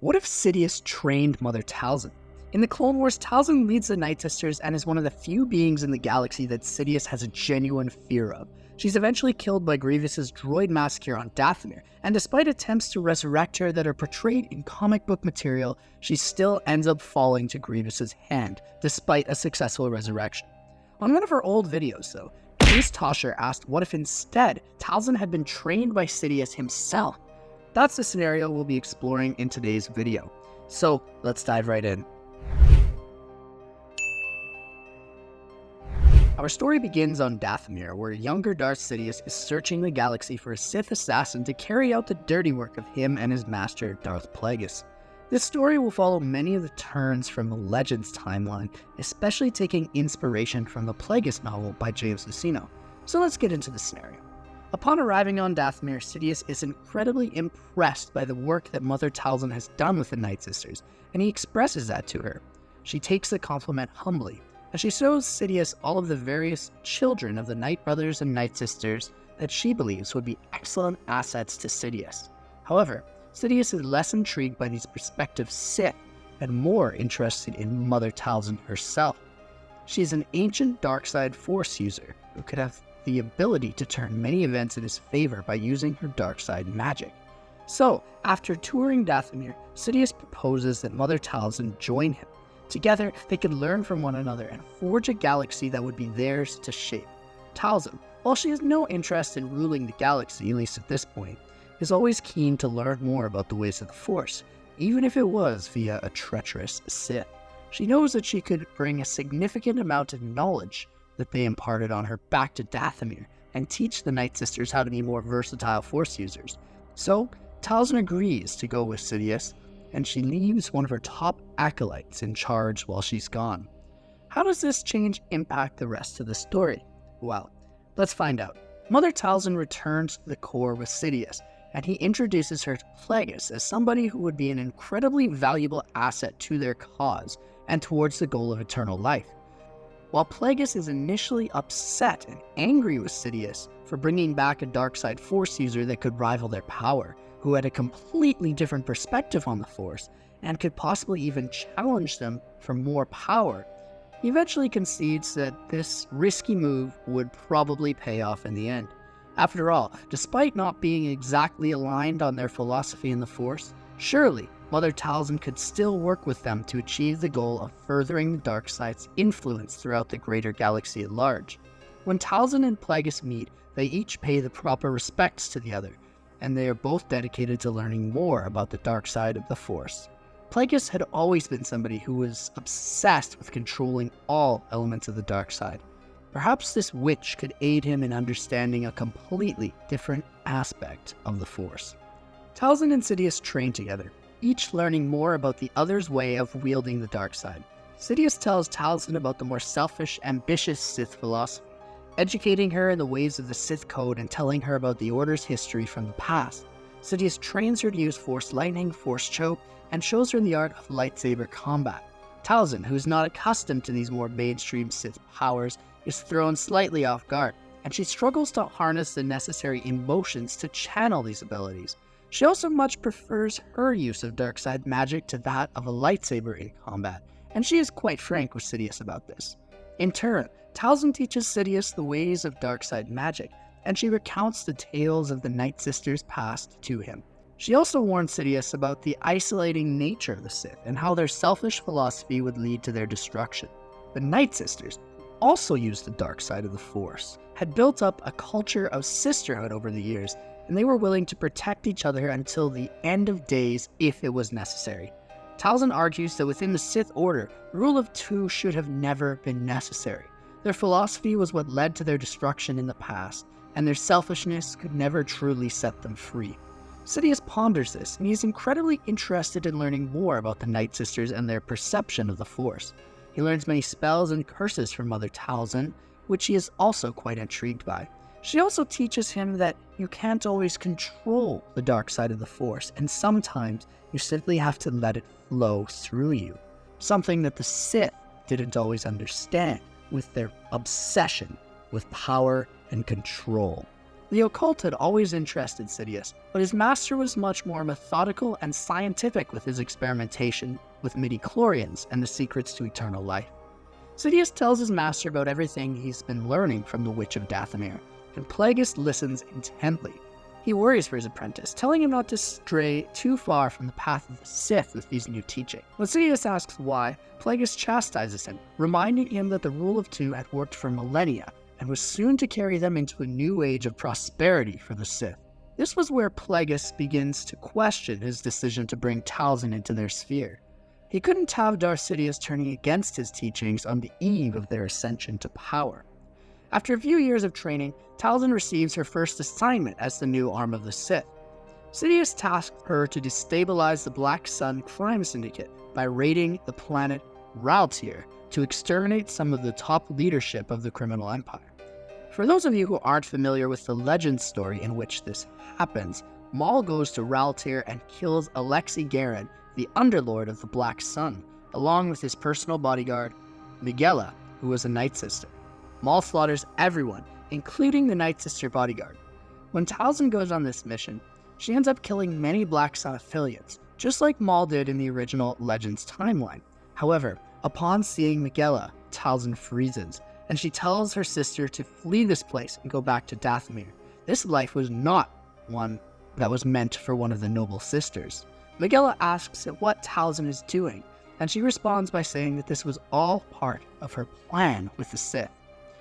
What if Sidious trained Mother Talzin? In the Clone Wars, Talzin leads the Night Sisters and is one of the few beings in the galaxy that Sidious has a genuine fear of. She's eventually killed by Grievous's droid massacre on Dathomir, and despite attempts to resurrect her that are portrayed in comic book material, she still ends up falling to Grievous's hand, despite a successful resurrection. On one of her old videos, though, Ace Tosher asked what if instead Talzin had been trained by Sidious himself? That's the scenario we'll be exploring in today's video. So let's dive right in. Our story begins on Dathomir, where younger Darth Sidious is searching the galaxy for a Sith assassin to carry out the dirty work of him and his master, Darth Plagueis. This story will follow many of the turns from the Legends timeline, especially taking inspiration from the Plagueis novel by James Luceno. So let's get into the scenario. Upon arriving on Dathomir, Sidious is incredibly impressed by the work that Mother Talzin has done with the Night Sisters, and he expresses that to her. She takes the compliment humbly, and she shows Sidious all of the various children of the Night Brothers and Night Sisters that she believes would be excellent assets to Sidious. However, Sidious is less intrigued by these prospective Sith and more interested in Mother Talzin herself. She is an ancient dark side Force user who could have the ability to turn many events in his favor by using her dark side magic. So, after touring Dathomir, Sidious proposes that Mother Talzin join him. Together, they could learn from one another and forge a galaxy that would be theirs to shape. Talzin, while she has no interest in ruling the galaxy, at least at this point, is always keen to learn more about the ways of the Force, even if it was via a treacherous Sith. She knows that she could bring a significant amount of knowledge that they imparted on her back to Dathomir and teach the Night Sisters how to be more versatile Force users. So, Talzin agrees to go with Sidious, and she leaves one of her top acolytes in charge while she's gone. How does this change impact the rest of the story? Well, let's find out. Mother Talzin returns to the core with Sidious, and he introduces her to Plagueis as somebody who would be an incredibly valuable asset to their cause and towards the goal of eternal life. While Plagueis is initially upset and angry with Sidious for bringing back a dark side Force user that could rival their power, who had a completely different perspective on the Force, and could possibly even challenge them for more power, he eventually concedes that this risky move would probably pay off in the end. After all, despite not being exactly aligned on their philosophy in the Force, surely Mother Talzin could still work with them to achieve the goal of furthering the dark side's influence throughout the greater galaxy at large. When Talzin and Plagueis meet, they each pay the proper respects to the other, and they are both dedicated to learning more about the dark side of the Force. Plagueis had always been somebody who was obsessed with controlling all elements of the dark side. Perhaps this witch could aid him in understanding a completely different aspect of the Force. Talzin and Sidious train together, each learning more about the other's way of wielding the dark side. Sidious tells Talzin about the more selfish, ambitious Sith philosophy, educating her in the ways of the Sith code and telling her about the Order's history from the past. Sidious trains her to use Force lightning, Force choke, and shows her the art of lightsaber combat. Talzin, who is not accustomed to these more mainstream Sith powers, is thrown slightly off guard, and she struggles to harness the necessary emotions to channel these abilities. She also much prefers her use of dark side magic to that of a lightsaber in combat, and she is quite frank with Sidious about this. In turn, Talzin teaches Sidious the ways of dark side magic, and she recounts the tales of the Night Sisters' past to him. She also warns Sidious about the isolating nature of the Sith and how their selfish philosophy would lead to their destruction. The Night Sisters, who also used the dark side of the Force, had built up a culture of sisterhood over the years, and they were willing to protect each other until the end of days if it was necessary. Talzin argues that within the Sith Order, rule of two should have never been necessary. Their philosophy was what led to their destruction in the past, and their selfishness could never truly set them free. Sidious ponders this, and he is incredibly interested in learning more about the Night Sisters and their perception of the Force. He learns many spells and curses from Mother Talzin, which he is also quite intrigued by. She also teaches him that you can't always control the dark side of the Force, and sometimes you simply have to let it flow through you. Something that the Sith didn't always understand with their obsession with power and control. The occult had always interested Sidious, but his master was much more methodical and scientific with his experimentation with midichlorians and the secrets to eternal life. Sidious tells his master about everything he's been learning from the Witch of Dathomir, and Plagueis listens intently. He worries for his apprentice, telling him not to stray too far from the path of the Sith with these new teachings. When Sidious asks why, Plagueis chastises him, reminding him that the rule of two had worked for millennia and was soon to carry them into a new age of prosperity for the Sith. This was where Plagueis begins to question his decision to bring Talzin into their sphere. He couldn't have Darth Sidious turning against his teachings on the eve of their ascension to power. After a few years of training, Talzin receives her first assignment as the new arm of the Sith. Sidious tasks her to destabilize the Black Sun crime syndicate by raiding the planet Raltir to exterminate some of the top leadership of the criminal empire. For those of you who aren't familiar with the legend story in which this happens, Maul goes to Raltir and kills Alexi Garen, the underlord of the Black Sun, along with his personal bodyguard, Miguela, who was a Night Sister. Maul slaughters everyone, including the Night Sister bodyguard. When Talzin goes on this mission, she ends up killing many Black Sun affiliates, just like Maul did in the original Legends timeline. However, upon seeing Miguela, Talzin freezes, and she tells her sister to flee this place and go back to Dathomir. This life was not one that was meant for one of the noble sisters. Miguela asks what Talzin is doing, and she responds by saying that this was all part of her plan with the Sith.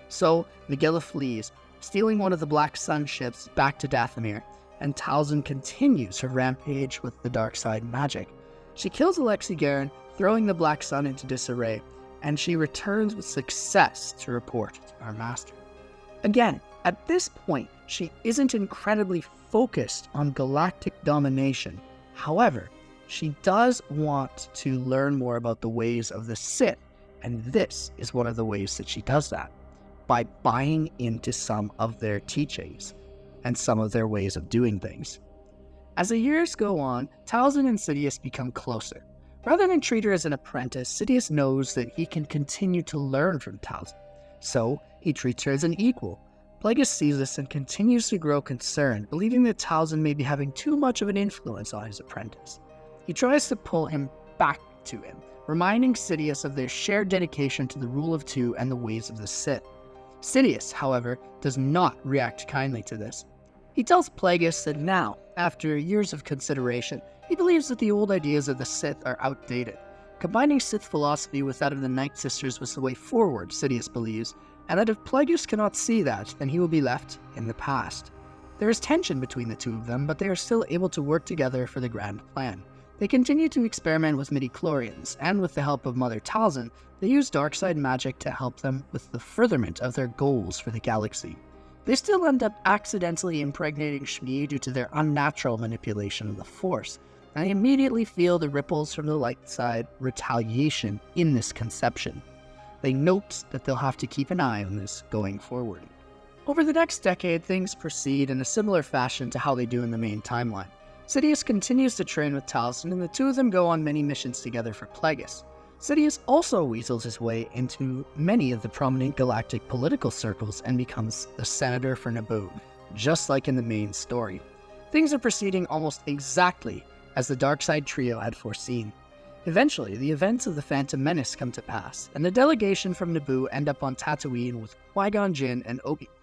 So, Miguela flees, stealing one of the Black Sun ships back to Dathomir, and Talzin continues her rampage with the dark side magic. She kills Alexi Garen, throwing the Black Sun into disarray, and she returns with success to report to our master. Again, at this point, she isn't incredibly focused on galactic domination. However, she does want to learn more about the ways of the Sith, and this is one of the ways that she does that, by buying into some of their teachings and some of their ways of doing things. As the years go on, Talzin and Sidious become closer. Rather than treat her as an apprentice, Sidious knows that he can continue to learn from Talzin, so he treats her as an equal. Plagueis sees this and continues to grow concerned, believing that Talzin may be having too much of an influence on his apprentice. He tries to pull him back to him, reminding Sidious of their shared dedication to the rule of two and the ways of the Sith. Sidious, however, does not react kindly to this. He tells Plagueis that now, after years of consideration, he believes that the old ideas of the Sith are outdated. Combining Sith philosophy with that of the Night Sisters was the way forward, Sidious believes, and that if Plagueis cannot see that, then he will be left in the past. There is tension between the two of them, but they are still able to work together for the grand plan. They continue to experiment with midichlorians, and with the help of Mother Talzin, they use darkside magic to help them with the furtherment of their goals for the galaxy. They still end up accidentally impregnating Shmi due to their unnatural manipulation of the Force, and they immediately feel the ripples from the light side retaliation in this conception. They note that they'll have to keep an eye on this going forward. Over the next decade, things proceed in a similar fashion to how they do in the main timeline. Sidious continues to train with Talzin, and the two of them go on many missions together for Plagueis. Sidious also weasels his way into many of the prominent galactic political circles and becomes the senator for Naboo, just like in the main story. Things are proceeding almost exactly as the Darkside trio had foreseen. Eventually, the events of the Phantom Menace come to pass, and the delegation from Naboo end up on Tatooine with Qui-Gon Jinn and Obi-Wan.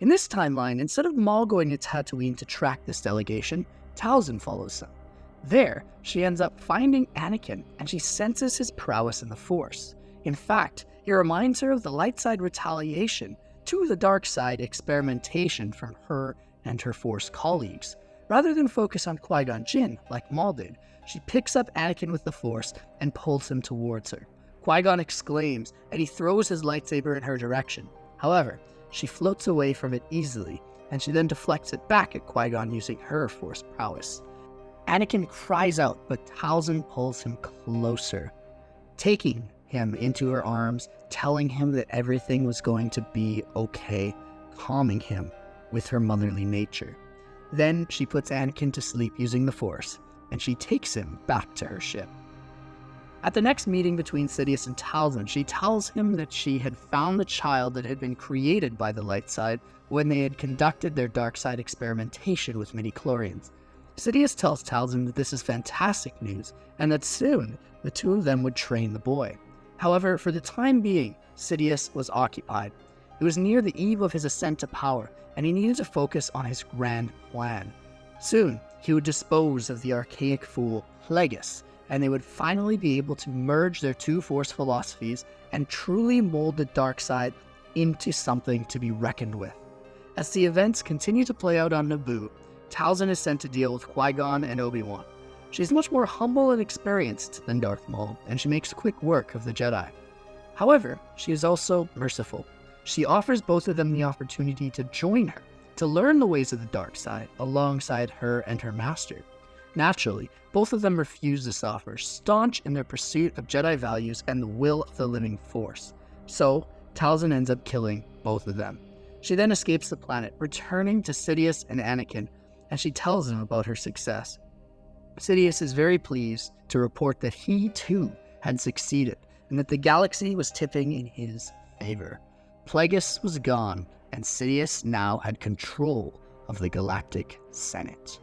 In this timeline, instead of Maul going to Tatooine to track this delegation, Talzin follows them. There, she ends up finding Anakin, and she senses his prowess in the Force. In fact, he reminds her of the light side retaliation to the dark side experimentation from her and her Force colleagues. Rather than focus on Qui-Gon Jinn, like Maul did, she picks up Anakin with the Force and pulls him towards her. Qui-Gon exclaims, and he throws his lightsaber in her direction. However, she floats away from it easily, and she then deflects it back at Qui-Gon using her Force prowess. Anakin cries out, but Talzin pulls him closer, taking him into her arms, telling him that everything was going to be okay, calming him with her motherly nature. Then she puts Anakin to sleep using the Force, and she takes him back to her ship. At the next meeting between Sidious and Talzin, she tells him that she had found the child that had been created by the light side when they had conducted their dark side experimentation with midi-chlorians. Sidious tells Talzin that this is fantastic news, and that soon the two of them would train the boy. However, for the time being, Sidious was occupied. It was near the eve of his ascent to power, and he needed to focus on his grand plan. Soon, he would dispose of the archaic fool, Plagueis, and they would finally be able to merge their two Force philosophies and truly mold the dark side into something to be reckoned with. As the events continue to play out on Naboo, Talzin is sent to deal with Qui-Gon and Obi-Wan. She's much more humble and experienced than Darth Maul, and she makes quick work of the Jedi. However, she is also merciful. She offers both of them the opportunity to join her, to learn the ways of the dark side alongside her and her master. Naturally, both of them refuse this offer, staunch in their pursuit of Jedi values and the will of the living Force. So, Talzin ends up killing both of them. She then escapes the planet, returning to Sidious and Anakin, and she tells them about her success. Sidious is very pleased to report that he too had succeeded, and that the galaxy was tipping in his favor. Plagueis was gone, and Sidious now had control of the Galactic Senate.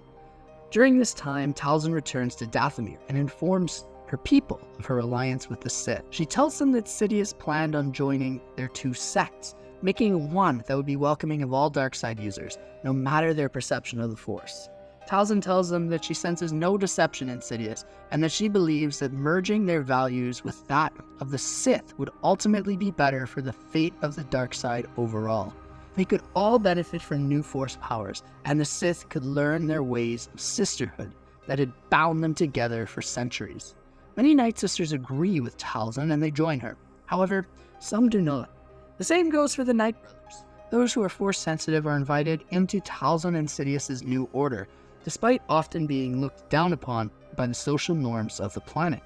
During this time, Talzin returns to Dathomir and informs her people of her alliance with the Sith. She tells them that Sidious planned on joining their two sects, making one that would be welcoming of all dark side users, no matter their perception of the Force. Talzin tells them that she senses no deception in Sidious, and that she believes that merging their values with that of the Sith would ultimately be better for the fate of the dark side overall. They could all benefit from new Force powers, and the Sith could learn their ways of sisterhood that had bound them together for centuries. Many Night Sisters agree with Talzin and they join her. However, some do not. The same goes for the Night Brothers. Those who are Force sensitive are invited into Talzin and Sidious's new order, despite often being looked down upon by the social norms of the planet.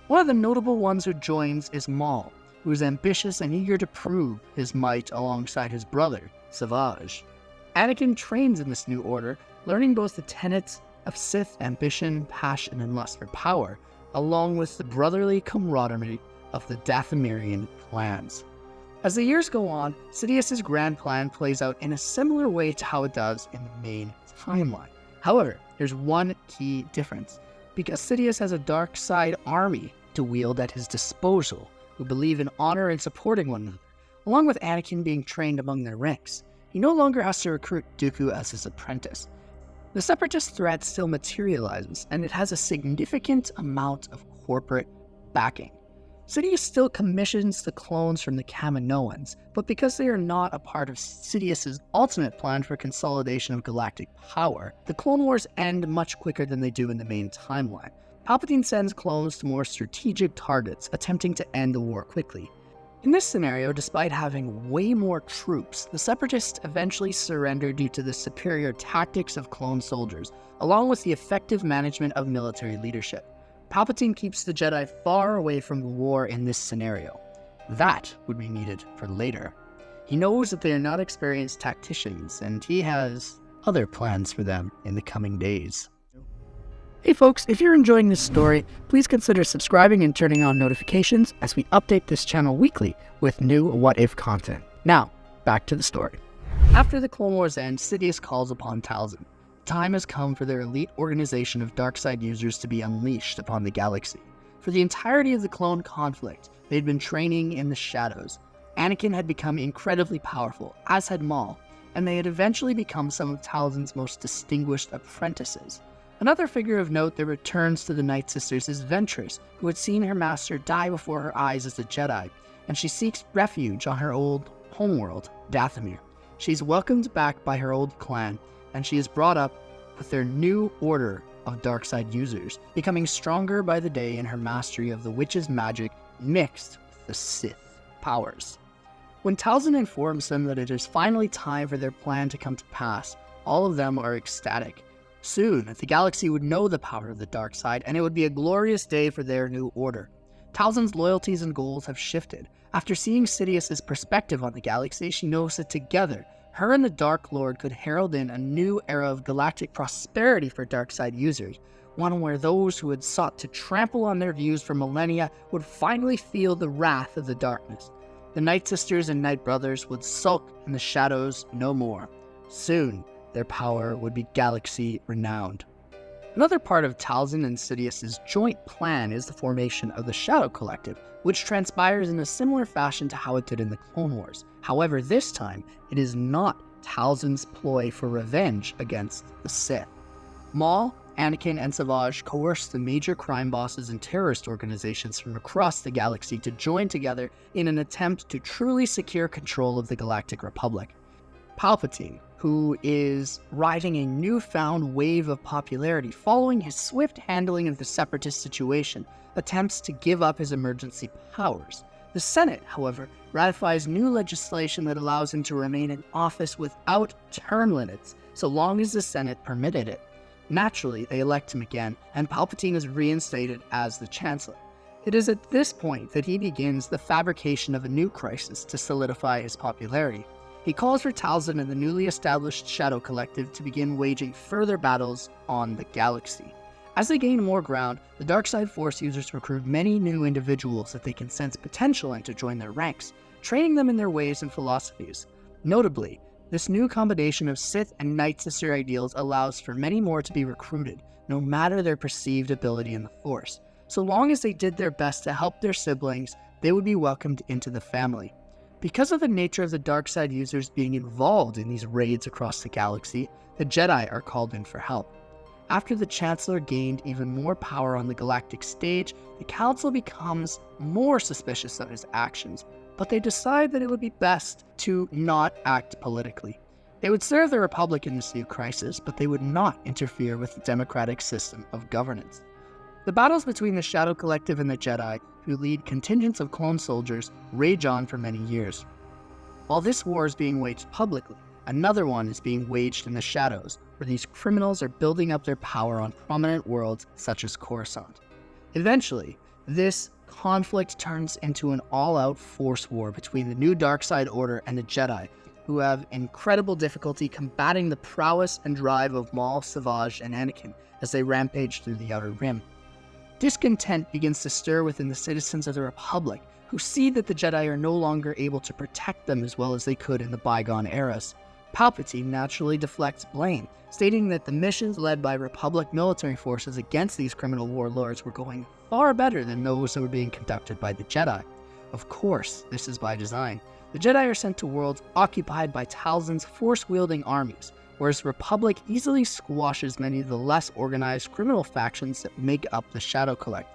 One of the notable ones who joins is Maul, who is ambitious and eager to prove his might alongside his brother, Savage. Anakin trains in this new order, learning both the tenets of Sith ambition, passion, and lust for power, along with the brotherly camaraderie of the Dathomirian clans. As the years go on, Sidious's grand plan plays out in a similar way to how it does in the main timeline. However, there's one key difference, because Sidious has a dark side army to wield at his disposal, who believe in honor and supporting one another. Along with Anakin being trained among their ranks, he no longer has to recruit Dooku as his apprentice. The Separatist threat still materializes, and it has a significant amount of corporate backing. Sidious still commissions the clones from the Kaminoans, but because they are not a part of Sidious's ultimate plan for consolidation of galactic power, the Clone Wars end much quicker than they do in the main timeline. Palpatine sends clones to more strategic targets, attempting to end the war quickly. In this scenario, despite having way more troops, the Separatists eventually surrender due to the superior tactics of clone soldiers, along with the effective management of military leadership. Palpatine keeps the Jedi far away from the war in this scenario. That would be needed for later. He knows that they are not experienced tacticians, and he has other plans for them in the coming days. Hey folks, if you're enjoying this story, please consider subscribing and turning on notifications as we update this channel weekly with new What If content. Now, back to the story. After the Clone Wars end, Sidious calls upon Talzin. Time has come for their elite organization of darkside users to be unleashed upon the galaxy. For the entirety of the clone conflict, they had been training in the shadows. Anakin had become incredibly powerful, as had Maul, and they had eventually become some of Talzin's most distinguished apprentices. Another figure of note that returns to the Night Sisters is Ventress, who had seen her master die before her eyes as a Jedi, and she seeks refuge on her old homeworld, Dathomir. She's welcomed back by her old clan, and she is brought up with their new order of darkside users, becoming stronger by the day in her mastery of the witch's magic mixed with the Sith powers. When Talzin informs them that it is finally time for their plan to come to pass, all of them are ecstatic. Soon, the galaxy would know the power of the dark side, and it would be a glorious day for their new order. Talzin's loyalties and goals have shifted. After seeing Sidious's perspective on the galaxy, she knows that together, her and the Dark Lord could herald in a new era of galactic prosperity for dark side users, one where those who had sought to trample on their views for millennia would finally feel the wrath of the darkness. The Night Sisters and Night Brothers would sulk in the shadows no more. Soon, their power would be galaxy-renowned. Another part of Talzin and Sidious's joint plan is the formation of the Shadow Collective, which transpires in a similar fashion to how it did in the Clone Wars. However, this time, it is not Talzin's ploy for revenge against the Sith. Maul, Anakin, and Savage coerce the major crime bosses and terrorist organizations from across the galaxy to join together in an attempt to truly secure control of the Galactic Republic. Palpatine, who is riding a newfound wave of popularity following his swift handling of the Separatist situation, attempts to give up his emergency powers. The Senate, however, ratifies new legislation that allows him to remain in office without term limits, so long as the Senate permitted it. Naturally, they elect him again, and Palpatine is reinstated as the Chancellor. It is at this point that he begins the fabrication of a new crisis to solidify his popularity. He calls for Talzin and the newly established Shadow Collective to begin waging further battles on the galaxy. As they gain more ground, the Darkside Force users recruit many new individuals that they can sense potential in to join their ranks, training them in their ways and philosophies. Notably, this new combination of Sith and Night Sister ideals allows for many more to be recruited, no matter their perceived ability in the Force. So long as they did their best to help their siblings, they would be welcomed into the family. Because of the nature of the Darkside users being involved in these raids across the galaxy, the Jedi are called in for help. After the Chancellor gained even more power on the galactic stage, the Council becomes more suspicious of his actions, but they decide that it would be best to not act politically. They would serve the Republic in this new crisis, but they would not interfere with the democratic system of governance. The battles between the Shadow Collective and the Jedi, who lead contingents of clone soldiers, rage on for many years. While this war is being waged publicly, another one is being waged in the shadows, where these criminals are building up their power on prominent worlds such as Coruscant. Eventually, this conflict turns into an all-out force war between the new Darkside Order and the Jedi, who have incredible difficulty combating the prowess and drive of Maul, Savage, and Anakin as they rampage through the Outer Rim. Discontent begins to stir within the citizens of the Republic, who see that the Jedi are no longer able to protect them as well as they could in the bygone eras. Palpatine naturally deflects blame, stating that the missions led by Republic military forces against these criminal warlords were going far better than those that were being conducted by the Jedi. Of course, this is by design. The Jedi are sent to worlds occupied by Talzin's force-wielding armies, whereas the Republic easily squashes many of the less organized criminal factions that make up the Shadow Collective.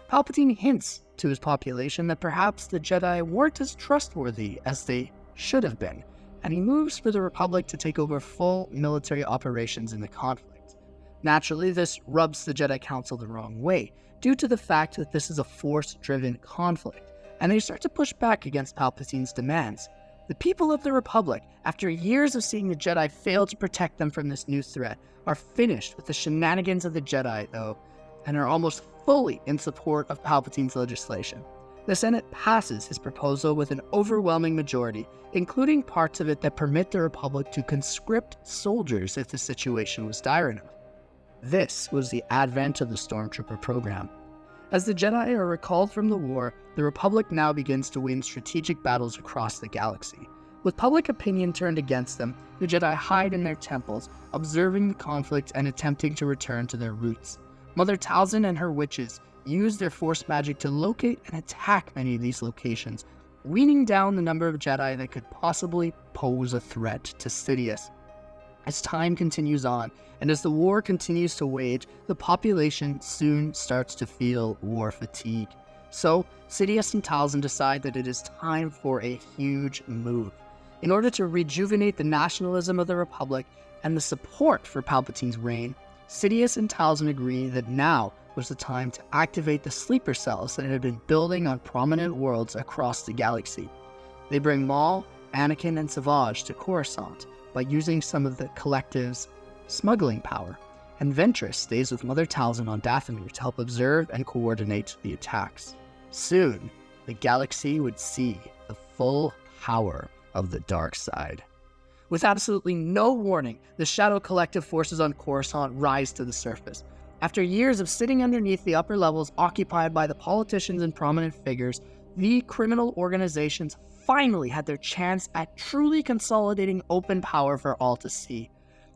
Palpatine hints to his population that perhaps the Jedi weren't as trustworthy as they should have been, and he moves for the Republic to take over full military operations in the conflict. Naturally, this rubs the Jedi Council the wrong way, due to the fact that this is a Force-driven conflict, and they start to push back against Palpatine's demands. The people of the Republic, after years of seeing the Jedi fail to protect them from this new threat, are finished with the shenanigans of the Jedi, though, and are almost fully in support of Palpatine's legislation. The Senate passes his proposal with an overwhelming majority, including parts of it that permit the Republic to conscript soldiers if the situation was dire enough. This was the advent of the Stormtrooper program. As the Jedi are recalled from the war, the Republic now begins to win strategic battles across the galaxy. With public opinion turned against them, the Jedi hide in their temples, observing the conflict and attempting to return to their roots. Mother Talzin and her witches use their Force magic to locate and attack many of these locations, weaning down the number of Jedi that could possibly pose a threat to Sidious. As time continues on, and as the war continues to wage, the population soon starts to feel war fatigue. So, Sidious and Talzin decide that it is time for a huge move. In order to rejuvenate the nationalism of the Republic and the support for Palpatine's reign, Sidious and Talzin agree that now was the time to activate the sleeper cells that had been building on prominent worlds across the galaxy. They bring Maul, Anakin, and Savage to Coruscant by using some of the Collective's smuggling power, and Ventress stays with Mother Talzin on Dathomir to help observe and coordinate the attacks. Soon, the galaxy would see the full power of the dark side. With absolutely no warning, the Shadow Collective forces on Coruscant rise to the surface. After years of sitting underneath the upper levels occupied by the politicians and prominent figures, the criminal organizations finally had their chance at truly consolidating open power for all to see.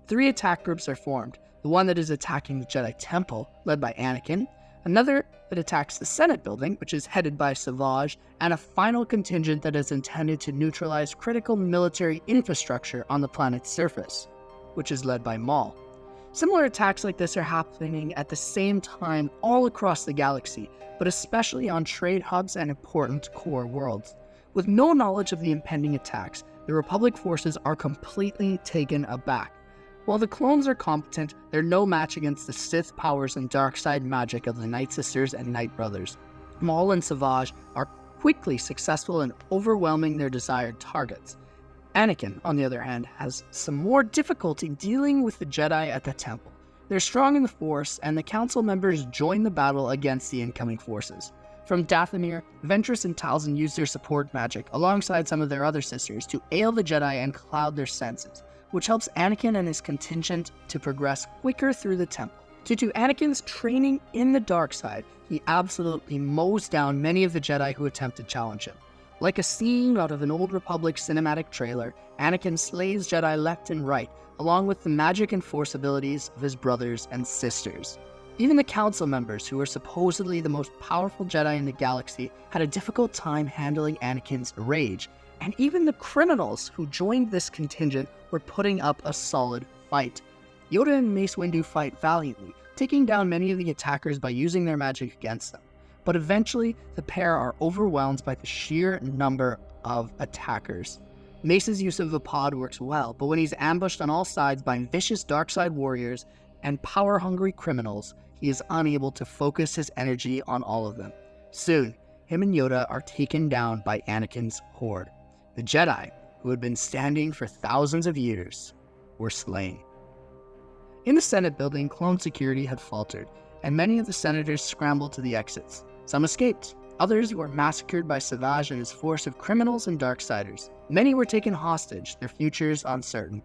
3 attack groups are formed: the one that is attacking the Jedi Temple, led by Anakin, another that attacks the Senate building, which is headed by Savage, and a final contingent that is intended to neutralize critical military infrastructure on the planet's surface, which is led by Maul. Similar attacks like this are happening at the same time all across the galaxy, but especially on trade hubs and important core worlds. With no knowledge of the impending attacks, the Republic forces are completely taken aback. While the clones are competent, they're no match against the Sith powers and dark side magic of the Night Sisters and Night Brothers. Maul and Savage are quickly successful in overwhelming their desired targets. Anakin, on the other hand, has some more difficulty dealing with the Jedi at the Temple. They're strong in the Force, and the Council members join the battle against the incoming forces. From Dathomir, Ventress and Talzin use their support magic alongside some of their other sisters to ail the Jedi and cloud their senses, which helps Anakin and his contingent to progress quicker through the temple. Due to Anakin's training in the dark side, he absolutely mows down many of the Jedi who attempt to challenge him. Like a scene out of an Old Republic cinematic trailer, Anakin slays Jedi left and right, along with the magic and force abilities of his brothers and sisters. Even the council members, who are supposedly the most powerful Jedi in the galaxy, had a difficult time handling Anakin's rage, and even the criminals who joined this contingent were putting up a solid fight. Yoda and Mace Windu fight valiantly, taking down many of the attackers by using their magic against them. But eventually, the pair are overwhelmed by the sheer number of attackers. Mace's use of the pod works well, but when he's ambushed on all sides by vicious dark-side warriors and power-hungry criminals, he is unable to focus his energy on all of them. Soon, him and Yoda are taken down by Anakin's horde. The Jedi, who had been standing for thousands of years, were slain. In the Senate building, clone security had faltered, and many of the senators scrambled to the exits. Some escaped. Others were massacred by Savage and his force of criminals and Darksiders. Many were taken hostage, their futures uncertain.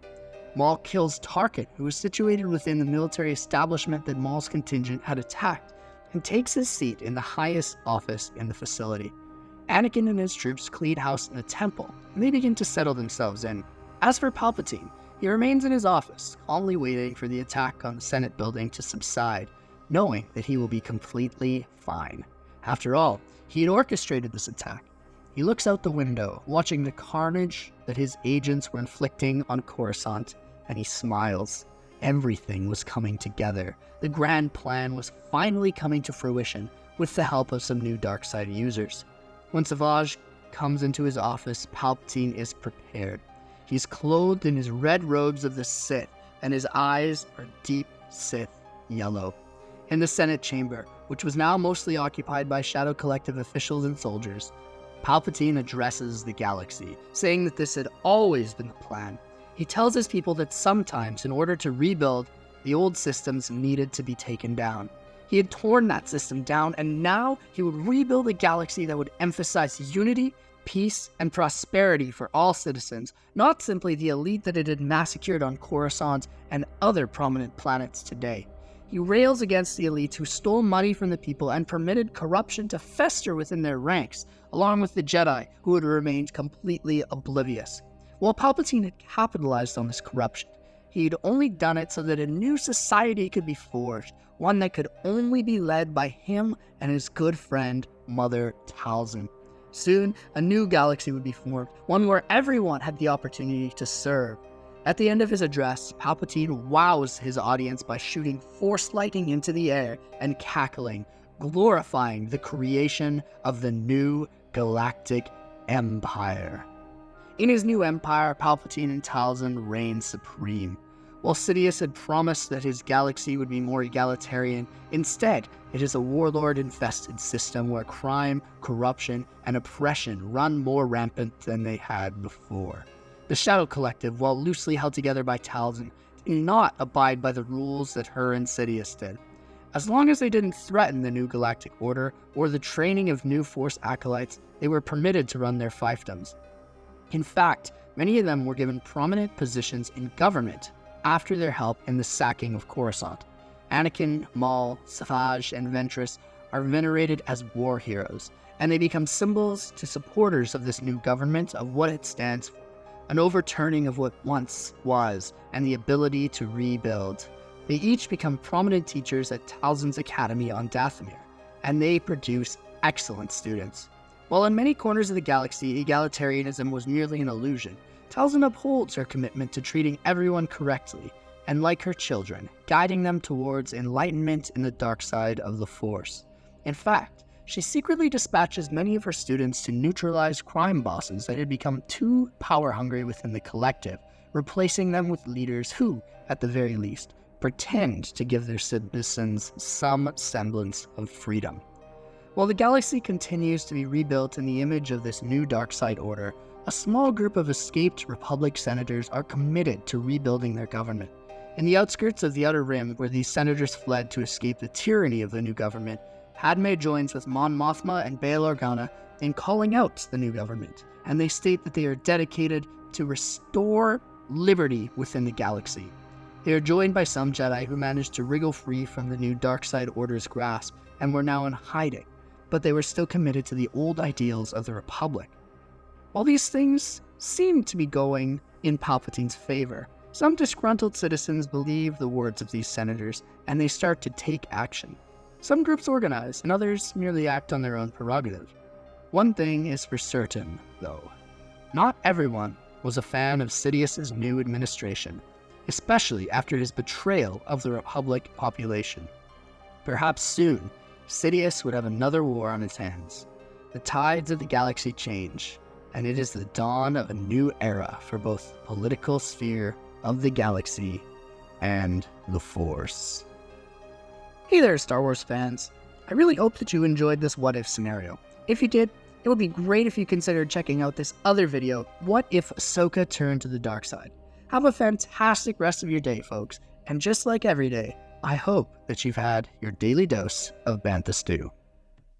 Maul kills Tarkin, who was situated within the military establishment that Maul's contingent had attacked, and takes his seat in the highest office in the facility. Anakin and his troops clean house in the temple, and they begin to settle themselves in. As for Palpatine, he remains in his office, calmly waiting for the attack on the Senate building to subside, knowing that he will be completely fine. After all, he had orchestrated this attack. He looks out the window, watching the carnage that his agents were inflicting on Coruscant, and he smiles. Everything was coming together. The grand plan was finally coming to fruition, with the help of some new dark side users. When Savage comes into his office, Palpatine is prepared. He's clothed in his red robes of the Sith, and his eyes are deep Sith yellow. In the Senate chamber, which was now mostly occupied by Shadow Collective officials and soldiers, Palpatine addresses the galaxy, saying that this had always been the plan. He tells his people that sometimes, in order to rebuild, the old systems needed to be taken down. He had torn that system down, and now he would rebuild a galaxy that would emphasize unity, peace, and prosperity for all citizens, not simply the elite that it had massacred on Coruscant and other prominent planets today. He rails against the elites who stole money from the people and permitted corruption to fester within their ranks, along with the Jedi, who had remained completely oblivious. While Palpatine had capitalized on this corruption, he had only done it so that a new society could be forged, one that could only be led by him and his good friend, Mother Talzin. Soon, a new galaxy would be formed, one where everyone had the opportunity to serve. At the end of his address, Palpatine wows his audience by shooting force lightning into the air and cackling, glorifying the creation of the new Galactic Empire. In his new empire, Palpatine and Talzin reign supreme. While Sidious had promised that his galaxy would be more egalitarian, instead, it is a warlord-infested system where crime, corruption, and oppression run more rampant than they had before. The Shadow Collective, while loosely held together by Talzin, did not abide by the rules that her and Sidious did. As long as they didn't threaten the new Galactic Order or the training of new Force acolytes, they were permitted to run their fiefdoms. In fact, many of them were given prominent positions in government after their help in the sacking of Coruscant. Anakin, Maul, Savage, and Ventress are venerated as war heroes, and they become symbols to supporters of this new government of what it stands for, an overturning of what once was, and the ability to rebuild. They each become prominent teachers at Talzin's Academy on Dathomir, and they produce excellent students. While in many corners of the galaxy, egalitarianism was merely an illusion, Talzin upholds her commitment to treating everyone correctly, and like her children, guiding them towards enlightenment in the dark side of the Force. In fact, she secretly dispatches many of her students to neutralize crime bosses that had become too power-hungry within the collective, replacing them with leaders who, at the very least, pretend to give their citizens some semblance of freedom. While the galaxy continues to be rebuilt in the image of this new dark side order, a small group of escaped Republic senators are committed to rebuilding their government. In the outskirts of the Outer Rim, where these senators fled to escape the tyranny of the new government, Padme joins with Mon Mothma and Bail Organa in calling out the new government, and they state that they are dedicated to restore liberty within the galaxy. They are joined by some Jedi who managed to wriggle free from the new dark side order's grasp and were now in hiding, but they were still committed to the old ideals of the Republic. While these things seem to be going in Palpatine's favor, some disgruntled citizens believe the words of these senators, and they start to take action. Some groups organize, and others merely act on their own prerogative. One thing is for certain, though. Not everyone was a fan of Sidious's new administration, especially after his betrayal of the Republic population. Perhaps soon, Sidious would have another war on his hands. The tides of the galaxy change, and it is the dawn of a new era for both the political sphere of the galaxy and the Force. Hey there, Star Wars fans. I really hope that you enjoyed this what-if scenario. If you did, it would be great if you considered checking out this other video, What If Ahsoka Turned to the Dark Side? Have a fantastic rest of your day, folks, and just like every day, I hope that you've had your daily dose of Bantha Stew.